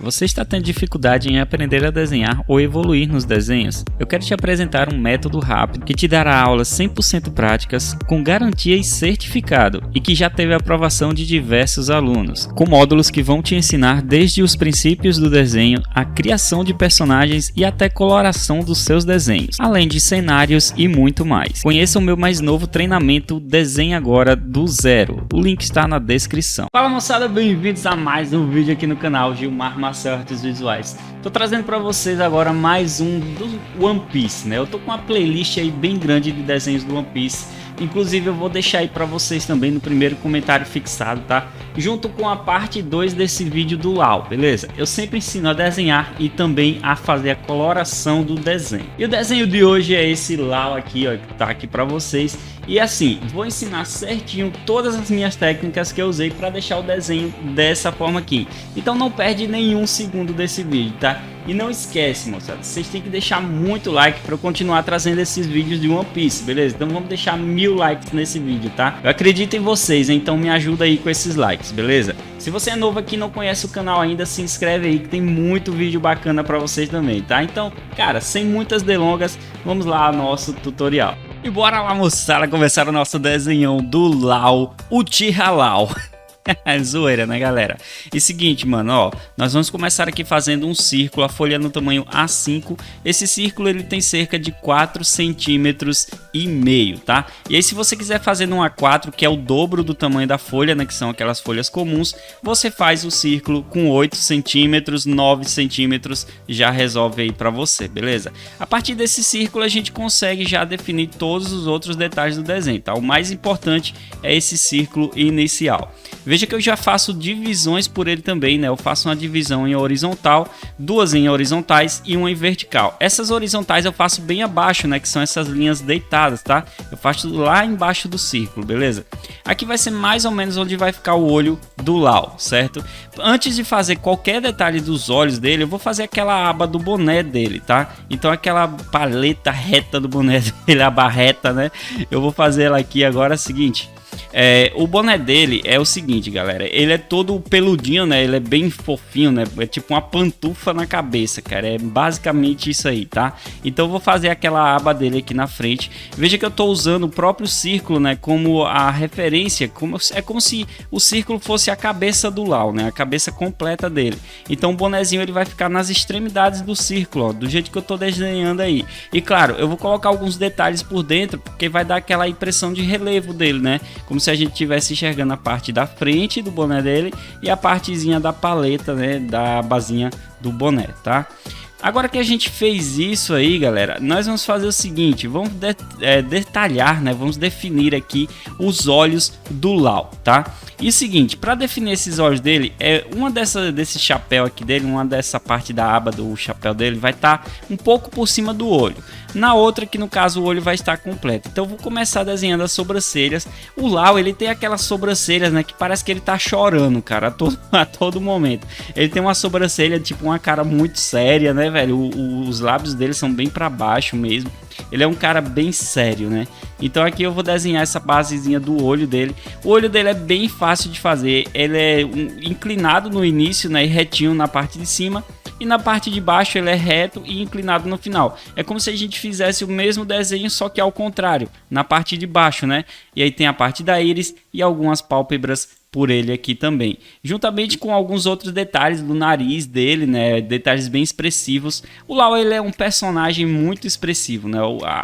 Você está tendo dificuldade em aprender a desenhar ou evoluir nos desenhos? Eu quero te apresentar um método rápido que te dará aulas 100% práticas, com garantia e certificado, e que já teve a aprovação de diversos alunos, com módulos que vão te ensinar desde os princípios do desenho, a criação de personagens e até coloração dos seus desenhos, além de cenários e muito mais. Conheça o meu mais novo treinamento Desenhe Agora do Zero. O link está na descrição. Fala moçada, bem-vindos a mais um vídeo aqui no canal Gilmar Marcel Artes Visuais. Tô trazendo para vocês agora mais um do One Piece, né? Eu tô com uma playlist aí bem grande de desenhos do One Piece. Inclusive eu vou deixar aí para vocês também no primeiro comentário fixado, tá? Junto com a parte 2 desse vídeo do Lau, beleza? Eu sempre ensino a desenhar e também a fazer a coloração do desenho. E o desenho de hoje é esse Lau aqui, ó, que tá aqui para vocês. E assim, vou ensinar certinho todas as minhas técnicas que eu usei para deixar o desenho dessa forma aqui. Então não perde nenhum segundo desse vídeo, tá? E não esquece, moçada, vocês têm que deixar muito like para eu continuar trazendo esses vídeos de One Piece, beleza? Então vamos deixar 1000 likes nesse vídeo, tá? Eu acredito em vocês, então me ajuda aí com esses likes, beleza? Se você é novo aqui e não conhece o canal ainda, se inscreve aí que tem muito vídeo bacana para vocês também, tá? Então, cara, sem muitas delongas, vamos lá ao nosso tutorial. E bora lá, moçada, começar o nosso desenhão do Lau, Uchiha Lau. Zoeira, né, galera? E seguinte, mano, ó, nós vamos começar aqui fazendo um círculo, a folha no tamanho A5. Esse círculo ele tem cerca de 4,5 centímetros, tá? E aí se você quiser fazer num A4, que é o dobro do tamanho da folha, né, que são aquelas folhas comuns, você faz o círculo com 8 centímetros, 9 centímetros, já resolve aí pra você, beleza? A partir desse círculo a gente consegue já definir todos os outros detalhes do desenho, tá? O mais importante é esse círculo inicial. Veja que eu já faço divisões por ele também, né? Eu faço uma divisão em horizontal, duas em horizontais e uma em vertical. Essas horizontais eu faço bem abaixo, né? Que são essas linhas deitadas, tá? Eu faço lá embaixo do círculo, beleza? Aqui vai ser mais ou menos onde vai ficar o olho do Lau, certo? Antes de fazer qualquer detalhe dos olhos dele, eu vou fazer aquela aba do boné dele, tá? Então aquela paleta reta do boné dele, a barreta, né? Eu vou fazer ela aqui agora, é o seguinte... o boné dele é o seguinte, galera, ele é todo peludinho, né, ele é bem fofinho, né, é tipo uma pantufa na cabeça, cara, é basicamente isso aí, tá? Então eu vou fazer aquela aba dele aqui na frente. Veja que eu tô usando o próprio círculo, né, como a referência, é como se o círculo fosse a cabeça do Lau, né, a cabeça completa dele. Então o bonezinho ele vai ficar nas extremidades do círculo, ó, do jeito que eu tô desenhando aí. E claro, eu vou colocar alguns detalhes por dentro, porque vai dar aquela impressão de relevo dele, né, como se a gente estivesse enxergando a parte da frente do boné dele e a partezinha da paleta, né, da basinha do boné, tá? Agora que a gente fez isso aí, galera, nós vamos fazer o seguinte, vamos detalhar, né, vamos definir aqui os olhos do Lau, tá? E o seguinte, para definir esses olhos dele, desse chapéu aqui dele, uma dessa parte da aba do chapéu dele vai estar um pouco por cima do olho. Na outra, que no caso o olho vai estar completo. Então eu vou começar desenhando as sobrancelhas. O Lau, ele tem aquelas sobrancelhas, né, que parece que ele tá chorando, cara, a todo momento. Ele tem uma sobrancelha, tipo uma cara muito séria, né, velho? Os lábios dele são bem para baixo mesmo. Ele é um cara bem sério, né? Então aqui eu vou desenhar essa basezinha do olho dele. O olho dele é bem fácil de fazer. Ele é inclinado no início, né, e retinho na parte de cima. E na parte de baixo ele é reto e inclinado no final. É como se a gente fizesse o mesmo desenho, só que ao contrário, na parte de baixo, né? E aí tem a parte da íris e algumas pálpebras por ele aqui também, juntamente com alguns outros detalhes do nariz dele, né, detalhes bem expressivos. O Lau, ele é um personagem muito expressivo, né,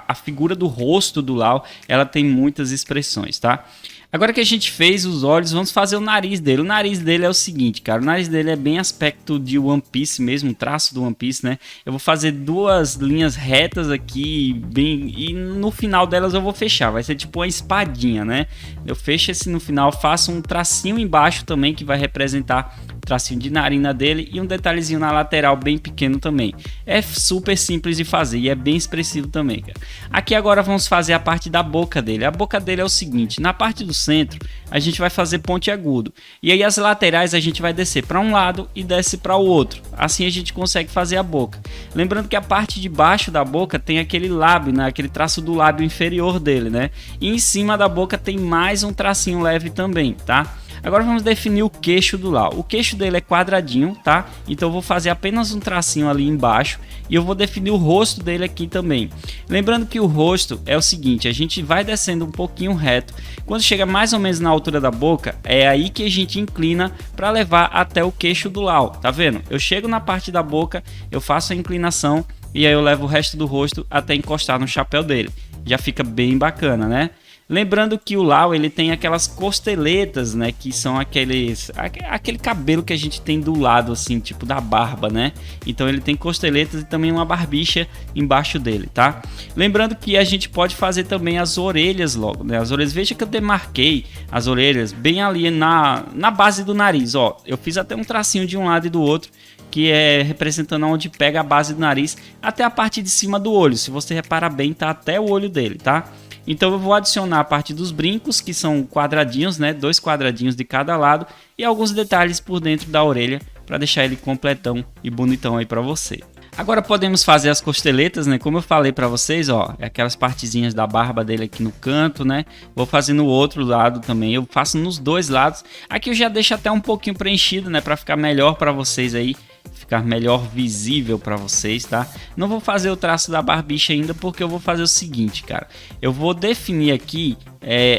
a figura do rosto do Lau, ela tem muitas expressões, tá? Agora que a gente fez os olhos, vamos fazer o nariz dele. O nariz dele é o seguinte, cara, o nariz dele é bem aspecto de One Piece mesmo, um traço do One Piece, né? Eu vou fazer duas linhas retas aqui, e no final delas eu vou fechar, vai ser tipo uma espadinha, né? Eu fecho esse no final, faço um tracinho embaixo também, que vai representar o tracinho de narina dele, e um detalhezinho na lateral bem pequeno também. É super simples de fazer e é bem expressivo também, cara. Aqui agora vamos fazer a parte da boca dele. A boca dele é o seguinte, na parte do centro a gente vai fazer pontiagudo, e aí as laterais a gente vai descer para um lado e desce para o outro, assim a gente consegue fazer a boca. Lembrando que a parte de baixo da boca tem aquele lábio, né, aquele traço do lábio inferior dele, né, e em cima da boca tem mais um tracinho leve também, tá? Agora vamos definir o queixo do Lau. O queixo dele é quadradinho, tá? Então eu vou fazer apenas um tracinho ali embaixo e eu vou definir o rosto dele aqui também. Lembrando que o rosto é o seguinte, a gente vai descendo um pouquinho reto. Quando chega mais ou menos na altura da boca, é aí que a gente inclina para levar até o queixo do Lau. Tá vendo? Eu chego na parte da boca, eu faço a inclinação e aí eu levo o resto do rosto até encostar no chapéu dele. Já fica bem bacana, né? Lembrando que o Lau, ele tem aquelas costeletas, né, que são aquele cabelo que a gente tem do lado assim, tipo da barba, né? Então ele tem costeletas e também uma barbicha embaixo dele, tá? Lembrando que a gente pode fazer também as orelhas logo, né? As orelhas, veja que eu demarquei as orelhas bem ali na base do nariz, ó. Eu fiz até um tracinho de um lado e do outro, que é representando onde pega a base do nariz até a parte de cima do olho. Se você reparar bem, tá até o olho dele, tá? Então eu vou adicionar a parte dos brincos, que são quadradinhos, né? 2 quadradinhos de cada lado e alguns detalhes por dentro da orelha para deixar ele completão e bonitão aí para você. Agora podemos fazer as costeletas, né? Como eu falei para vocês, ó, aquelas partezinhas da barba dele aqui no canto, né? Vou fazer no outro lado também. Eu faço nos 2 lados. Aqui eu já deixo até um pouquinho preenchido, né? Para ficar melhor para vocês aí. Ficar melhor visível para vocês, tá? Não vou fazer o traço da barbicha ainda porque eu vou fazer o seguinte, cara. Eu vou definir aqui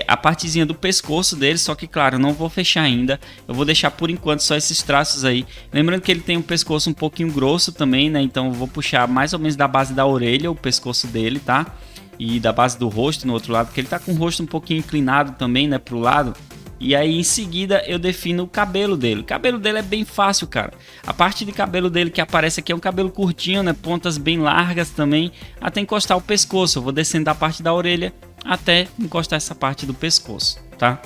a partezinha do pescoço dele, só que claro, eu não vou fechar ainda. Eu vou deixar por enquanto só esses traços aí. Lembrando que ele tem um pescoço um pouquinho grosso também, né? Então eu vou puxar mais ou menos da base da orelha o pescoço dele, tá? E da base do rosto no outro lado, porque ele tá com o rosto um pouquinho inclinado também, né, pro lado. E aí em seguida eu defino o cabelo dele. O cabelo dele é bem fácil, cara. A parte de cabelo dele que aparece aqui é um cabelo curtinho, né? Pontas bem largas também, até encostar o pescoço. Eu vou descendo da parte da orelha até encostar essa parte do pescoço, tá?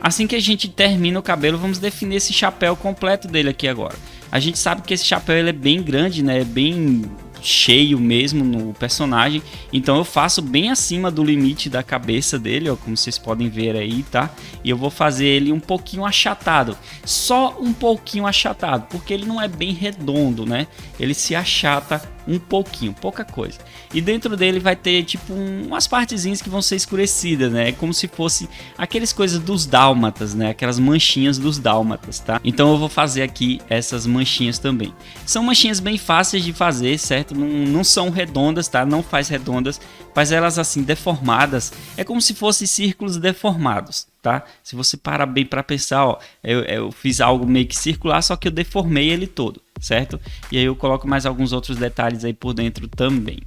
Assim que a gente termina o cabelo, vamos definir esse chapéu completo dele aqui agora. A gente sabe que esse chapéu ele é bem grande, né? É bem cheio mesmo no personagem, então eu faço bem acima do limite da cabeça dele, ó, como vocês podem ver aí, tá? E eu vou fazer ele um pouquinho achatado, só um pouquinho achatado, porque ele não é bem redondo, né? Ele se achata um pouquinho, pouca coisa. E dentro dele vai ter tipo umas partezinhas que vão ser escurecidas, né? É como se fosse aquelas coisas dos dálmatas, né? Aquelas manchinhas dos dálmatas, tá? Então eu vou fazer aqui essas manchinhas também. São manchinhas bem fáceis de fazer, certo? Não são redondas, tá? Não faz redondas, faz elas assim deformadas. É como se fossem círculos deformados, tá? Se você parar bem para pensar, ó, eu fiz algo meio que circular, só que eu deformei ele todo, certo? E aí eu coloco mais alguns outros detalhes aí por dentro também.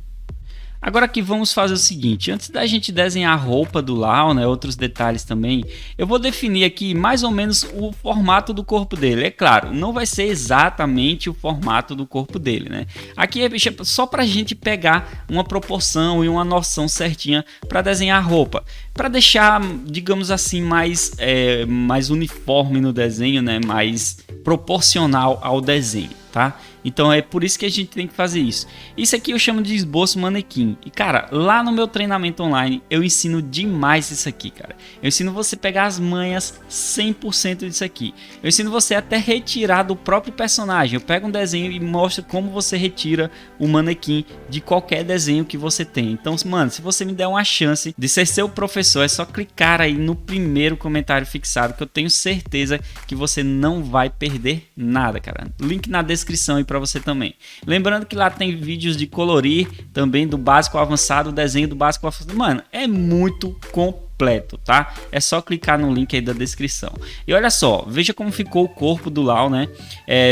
Agora aqui vamos fazer o seguinte, antes da gente desenhar a roupa do Lau, né, outros detalhes também, eu vou definir aqui mais ou menos o formato do corpo dele. É claro, não vai ser exatamente o formato do corpo dele, né? Aqui é só pra gente pegar uma proporção e uma noção certinha para desenhar a roupa, para deixar, digamos assim, mais uniforme no desenho, né, mais proporcional ao desenho, tá? Então é por isso que a gente tem que fazer isso. Isso aqui eu chamo de esboço manequim. E cara, lá no meu treinamento online eu ensino demais isso aqui, cara. Eu ensino você a pegar as manhas 100% disso aqui. Eu ensino você até retirar do próprio personagem. Eu pego um desenho e mostro como você retira o manequim de qualquer desenho que você tem. Então, mano, se você me der uma chance de ser seu professor, é só clicar aí no primeiro comentário fixado que eu tenho certeza que você não vai perder nada, cara. Link na descrição aí para você também. Lembrando que lá tem vídeos de colorir também do básico ao avançado, o desenho do básico ao avançado. Mano, é muito completo, tá? É só clicar no link aí da descrição. E olha só, veja como ficou o corpo do Lau, né?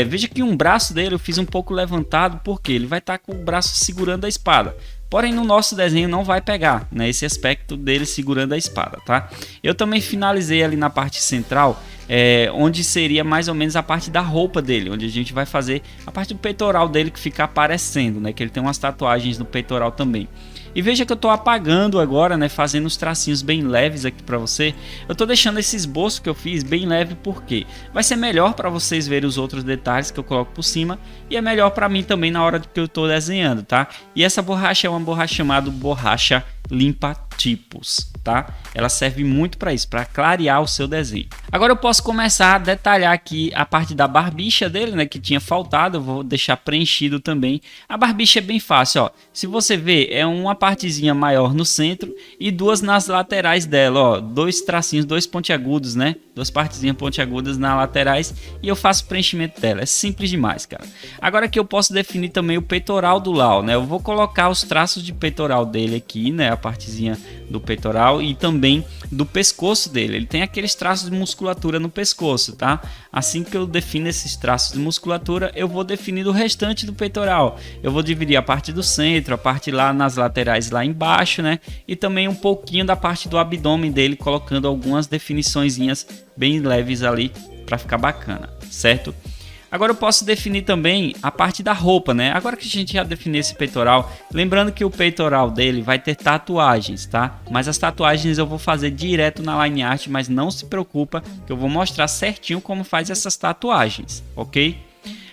Veja que um braço dele eu fiz um pouco levantado, porque ele vai estar com o braço segurando a espada. Porém, no nosso desenho não vai pegar, né, esse aspecto dele segurando a espada, tá? Eu também finalizei ali na parte central, onde seria mais ou menos a parte da roupa dele, onde a gente vai fazer a parte do peitoral dele que fica aparecendo, né? Que ele tem umas tatuagens no peitoral também. E veja que eu tô apagando agora, né, fazendo os tracinhos bem leves aqui para você. Eu tô deixando esse esboço que eu fiz bem leve porque vai ser melhor para vocês verem os outros detalhes que eu coloco por cima e é melhor para mim também na hora que eu tô desenhando, tá? E essa borracha é uma borracha chamada borracha limpa tipos, tá? Ela serve muito para isso, para clarear o seu desenho. Agora eu posso começar a detalhar aqui a parte da barbicha dele, né, que tinha faltado. Eu vou deixar preenchido também. A barbicha é bem fácil, ó. Se você ver, é uma partezinha maior no centro e duas nas laterais dela, ó, dois tracinhos, dois pontiagudos, né? Duas partezinhas pontiagudas nas laterais e eu faço o preenchimento dela. É simples demais, cara. Agora que eu posso definir também o peitoral do Lau, né? Eu vou colocar os traços de peitoral dele aqui, né? A partezinha do peitoral e também do pescoço dele. Ele tem aqueles traços de musculatura no pescoço, tá? Assim que eu defino esses traços de musculatura, eu vou definir o restante do peitoral. Eu vou dividir a parte do centro, a parte lá nas laterais lá embaixo, né? E também um pouquinho da parte do abdômen dele, colocando algumas definiçõezinhas bem leves ali para ficar bacana, certo? Agora eu posso definir também a parte da roupa, né? Agora que a gente já definiu esse peitoral, lembrando que o peitoral dele vai ter tatuagens, tá? Mas as tatuagens eu vou fazer direto na line art, mas não se preocupa que eu vou mostrar certinho como faz essas tatuagens, ok?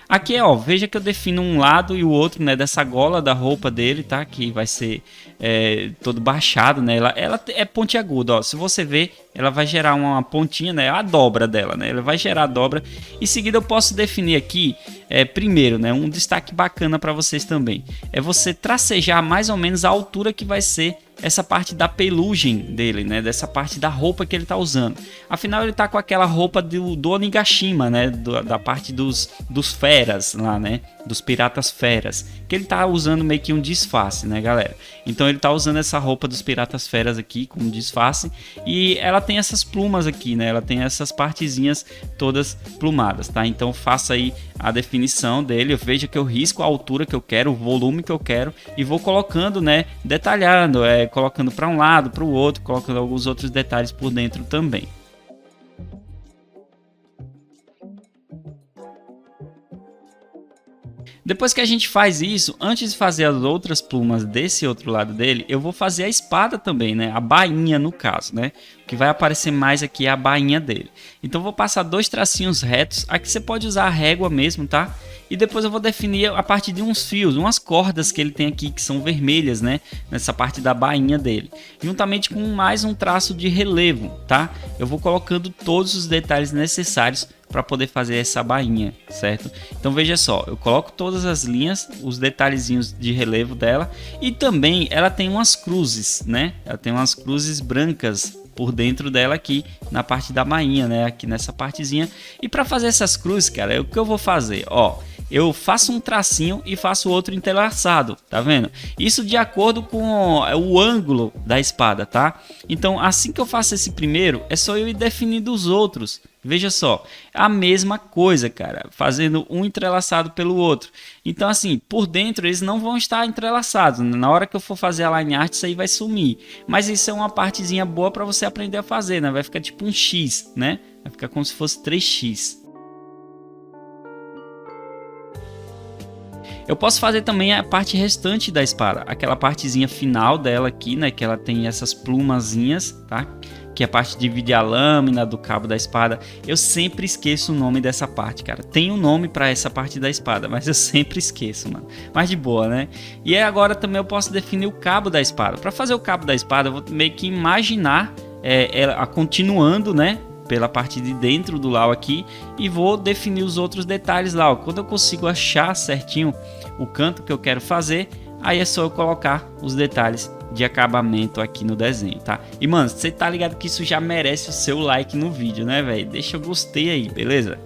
Aqui, ó, veja que eu defino um lado e o outro, né, dessa gola da roupa dele, tá? Que vai ser todo baixado, né? Ela é pontiaguda, ó. Se você ver, ela vai gerar uma pontinha, né? A dobra dela, né? Ela vai gerar a dobra. Em seguida, eu posso definir aqui, primeiro, né? Um destaque bacana para vocês também. É você tracejar mais ou menos a altura que vai ser essa parte da pelugem dele, né? Dessa parte da roupa que ele tá usando. Afinal, ele tá com aquela roupa do Onigashima, né? Da parte dos feras lá, né? Dos piratas feras. Que ele tá usando meio que um disfarce, né, galera? Então ele tá usando essa roupa dos piratas feras aqui como disfarce. E ela tem essas plumas aqui, né? Ela tem essas partezinhas todas plumadas, tá? Então faça aí a definição dele. Veja que eu risco a altura que eu quero, o volume que eu quero. E vou colocando, né? Detalhando, colocando para um lado, para o outro, colocando alguns outros detalhes por dentro também. Depois que a gente faz isso, antes de fazer as outras plumas desse outro lado dele, eu vou fazer a espada também, né? A bainha no caso, né? O que vai aparecer mais aqui é a bainha dele. Então eu vou passar dois tracinhos retos. Aqui você pode usar a régua mesmo, tá? E depois eu vou definir a partir de uns fios, umas cordas que ele tem aqui que são vermelhas, né? Nessa parte da bainha dele. Juntamente com mais um traço de relevo, tá? Eu vou colocando todos os detalhes necessários para poder fazer essa bainha, certo? Então veja só, eu coloco todas as linhas, os detalhezinhos de relevo dela e também ela tem umas cruzes, né? Ela tem umas cruzes brancas por dentro dela aqui na parte da bainha, né? Aqui nessa partezinha. E para fazer essas cruzes, cara, o que eu vou fazer? Ó, eu faço um tracinho e faço outro entrelaçado, tá vendo? Isso de acordo com o ângulo da espada, tá? Então, assim que eu faço esse primeiro, é só eu ir definindo os outros. Veja só, a mesma coisa, cara, fazendo um entrelaçado pelo outro. Então, assim, por dentro eles não vão estar entrelaçados. Na hora que eu for fazer a line art, isso aí vai sumir. Mas isso é uma partezinha boa para você aprender a fazer, né? Vai ficar tipo um X, né? Vai ficar como se fosse 3x. Eu posso fazer também a parte restante da espada, aquela partezinha final dela aqui, né, que ela tem essas plumazinhas, tá? Que é a parte que divide a lâmina do cabo da espada. Eu sempre esqueço o nome dessa parte, cara. Tem um nome para essa parte da espada, mas eu sempre esqueço, mano. Mas de boa, né? E aí agora também eu posso definir o cabo da espada. Para fazer o cabo da espada, eu vou meio que imaginar ela continuando, né? Pela parte de dentro do Lau aqui e vou definir os outros detalhes lá. Quando eu consigo achar certinho o canto que eu quero fazer, aí é só eu colocar os detalhes de acabamento aqui no desenho, tá? E mano, você tá ligado que isso já merece o seu like no vídeo, né, velho? Deixa o gostei aí, beleza?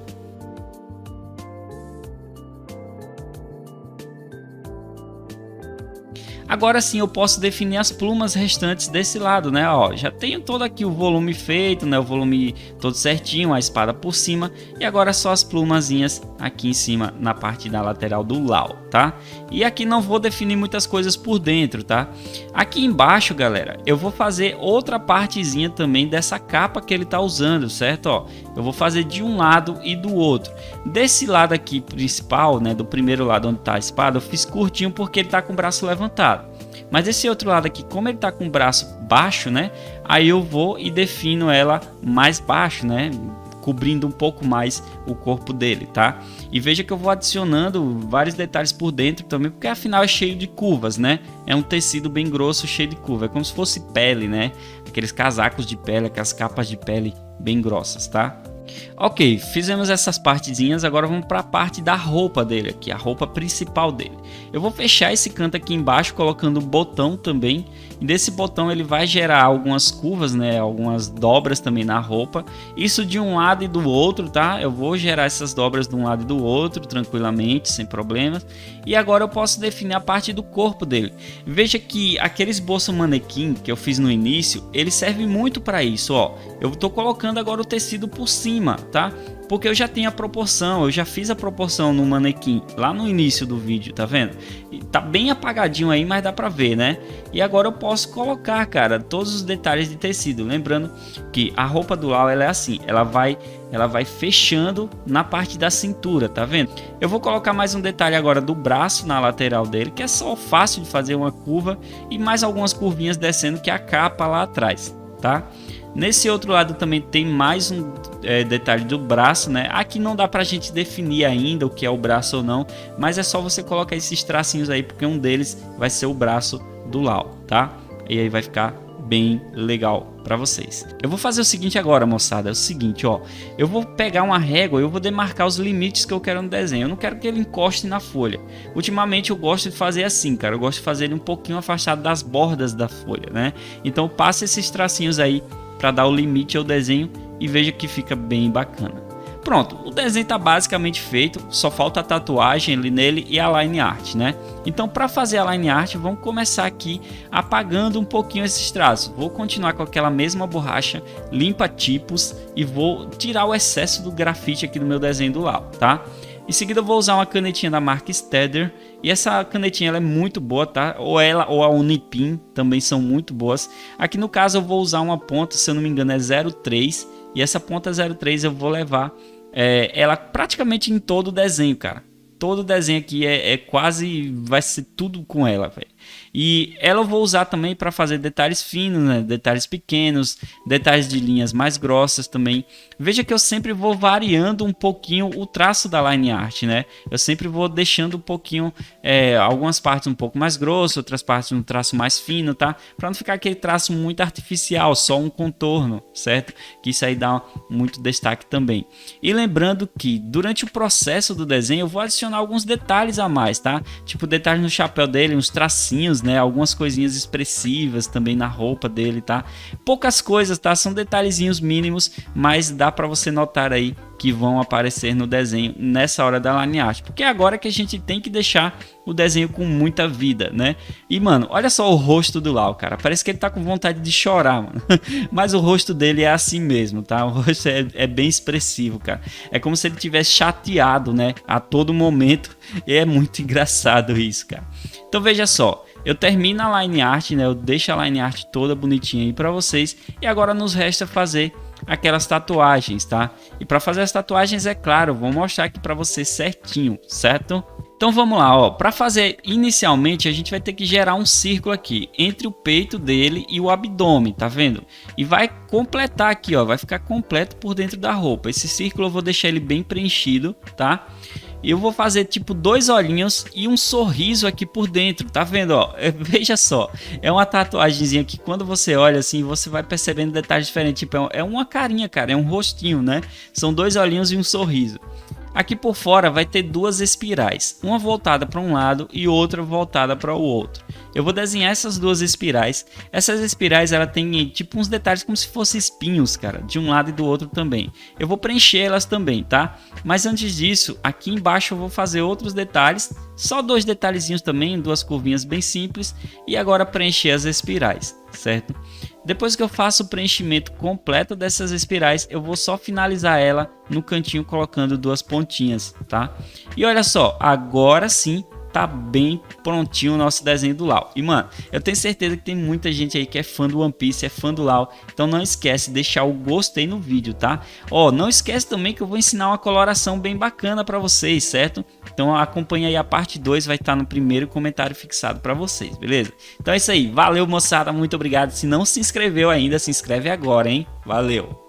Agora sim eu posso definir as plumas restantes desse lado, né? Ó, já tenho todo aqui o volume feito, né? O volume todo certinho, a espada por cima. E agora só as plumazinhas aqui em cima, na parte da lateral do Lau, tá? E aqui não vou definir muitas coisas por dentro, tá? Aqui embaixo, galera, eu vou fazer outra partezinha também dessa capa que ele tá usando, certo? Ó, eu vou fazer de um lado e do outro. Desse lado aqui principal, né? Do primeiro lado onde tá a espada, eu fiz curtinho porque ele tá com o braço levantado. Mas esse outro lado aqui, como ele tá com o braço baixo, né? Aí eu vou e defino ela mais baixo, né? cobrindo um pouco mais o corpo dele, tá? E veja que eu vou adicionando vários detalhes por dentro também, porque afinal é cheio de curvas, né? É um tecido bem grosso, cheio de curva, é como se fosse pele, né? Aqueles casacos de pele, aquelas capas de pele bem grossas, tá? Ok, fizemos essas partezinhas, agora vamos para a parte da roupa dele aqui, a roupa principal dele. Eu vou fechar esse canto aqui embaixo colocando um botão também, e desse botão ele vai gerar algumas curvas, né, algumas dobras também na roupa, isso de um lado e do outro, tá? Eu vou gerar essas dobras de um lado e do outro tranquilamente, sem problemas. E agora eu posso definir a parte do corpo dele. Veja que aquele esboço manequim que eu fiz no início, ele serve muito para isso, ó. Eu estou colocando agora o tecido por cima, tá? Porque eu já tenho a proporção, eu já fiz a proporção no manequim lá no início do vídeo, tá vendo? E tá bem apagadinho aí, mas dá pra ver, né? E agora eu posso colocar, cara, todos os detalhes de tecido. Lembrando que a roupa do Lau, ela é assim, ela vai fechando na parte da cintura, tá vendo? Eu vou colocar mais um detalhe agora do braço na lateral dele, que é só fácil de fazer uma curva e mais algumas curvinhas descendo, que é a capa lá atrás, tá? Nesse outro lado também tem mais um detalhe do braço, né? Aqui não dá pra gente definir ainda o que é o braço ou não, mas é só você colocar esses tracinhos aí, porque um deles vai ser o braço do Lau, tá? E aí vai ficar bem legal para vocês. Eu vou fazer o seguinte agora, moçada, é o seguinte, ó, eu vou pegar uma régua e eu vou demarcar os limites que eu quero no desenho. Eu não quero que ele encoste na folha. Ultimamente eu gosto de fazer assim, cara, eu gosto de fazer ele um pouquinho afastado das bordas da folha, né? Então passe esses tracinhos aí para dar o limite ao desenho e veja que fica bem bacana. Pronto, o desenho está basicamente feito, só falta a tatuagem ali nele e a line art, né? Então, para fazer a line art, vamos começar aqui apagando um pouquinho esses traços. Vou continuar com aquela mesma borracha limpa tipos e vou tirar o excesso do grafite aqui do meu desenho do Lau, tá? Em seguida eu vou usar uma canetinha da marca Staedtler, e essa canetinha ela é muito boa, tá? Ou ela ou a Unipin também são muito boas. Aqui no caso eu vou usar uma ponta, se eu não me engano é 0,3, e essa ponta 0,3 eu vou levar ela praticamente em todo o desenho, cara. Todo o desenho aqui quase, vai ser tudo com ela, velho. E ela eu vou usar também para fazer detalhes finos, né? Detalhes pequenos, detalhes de linhas mais grossas também. Veja que eu sempre vou variando um pouquinho o traço da line art, né? Eu sempre vou deixando um pouquinho, algumas partes um pouco mais grosso, outras partes um traço mais fino, tá? Para não ficar aquele traço muito artificial, só um contorno, certo? Que isso aí dá muito destaque também. E lembrando que durante o processo do desenho eu vou adicionar alguns detalhes a mais, tá? Tipo detalhes no chapéu dele, uns tracinhos, né? Algumas coisinhas expressivas também na roupa dele, tá? Poucas coisas, tá? São detalhezinhos mínimos, mas dá para você notar aí que vão aparecer no desenho nessa hora da line art, porque é agora que a gente tem que deixar o desenho com muita vida, né? E mano, olha só o rosto do Lau, cara, parece que ele tá com vontade de chorar, mano. Mas o rosto dele é assim mesmo, tá? O rosto é bem expressivo, cara. É como se ele tivesse chateado, né? A todo momento, e é muito engraçado isso, cara. Então veja só, eu termino a line art, né? Eu deixo a line art toda bonitinha aí para vocês, e agora nos resta fazer aquelas tatuagens, tá? E para fazer as tatuagens, é claro, vou mostrar aqui para vocês certinho, certo? Então vamos lá, ó. Para fazer inicialmente a gente vai ter que gerar um círculo aqui entre o peito dele e o abdômen, tá vendo? E vai completar aqui, ó, vai ficar completo por dentro da roupa. Esse círculo eu vou deixar ele bem preenchido, tá? E eu vou fazer tipo dois olhinhos e um sorriso aqui por dentro, tá vendo, ó? Veja só, é uma tatuagemzinha que quando você olha assim, você vai percebendo detalhes diferentes, tipo, é uma carinha, cara, é um rostinho, né? São dois olhinhos e um sorriso. Aqui por fora vai ter duas espirais, uma voltada para um lado e outra voltada para o outro. Eu vou desenhar essas duas espirais. Essas espirais ela tem tipo uns detalhes como se fossem espinhos, cara, de um lado e do outro também. Eu vou preencher elas também, tá? Mas antes disso, aqui embaixo eu vou fazer outros detalhes, só dois detalhezinhos também, duas curvinhas bem simples, e agora preencher as espirais, certo? Depois que eu faço o preenchimento completo dessas espirais, eu vou só finalizar ela no cantinho colocando duas pontinhas, tá? E olha só, agora sim tá bem prontinho o nosso desenho do Lau. E mano, eu tenho certeza que tem muita gente aí que é fã do One Piece, é fã do Lau, então não esquece de deixar o gostei no vídeo, tá? Ó, não esquece também que eu vou ensinar uma coloração bem bacana para vocês, certo? Então acompanha aí a parte 2, vai estar no primeiro comentário fixado para vocês, beleza? Então é isso aí, valeu moçada, muito obrigado. Se não se inscreveu ainda, se inscreve agora, hein? Valeu!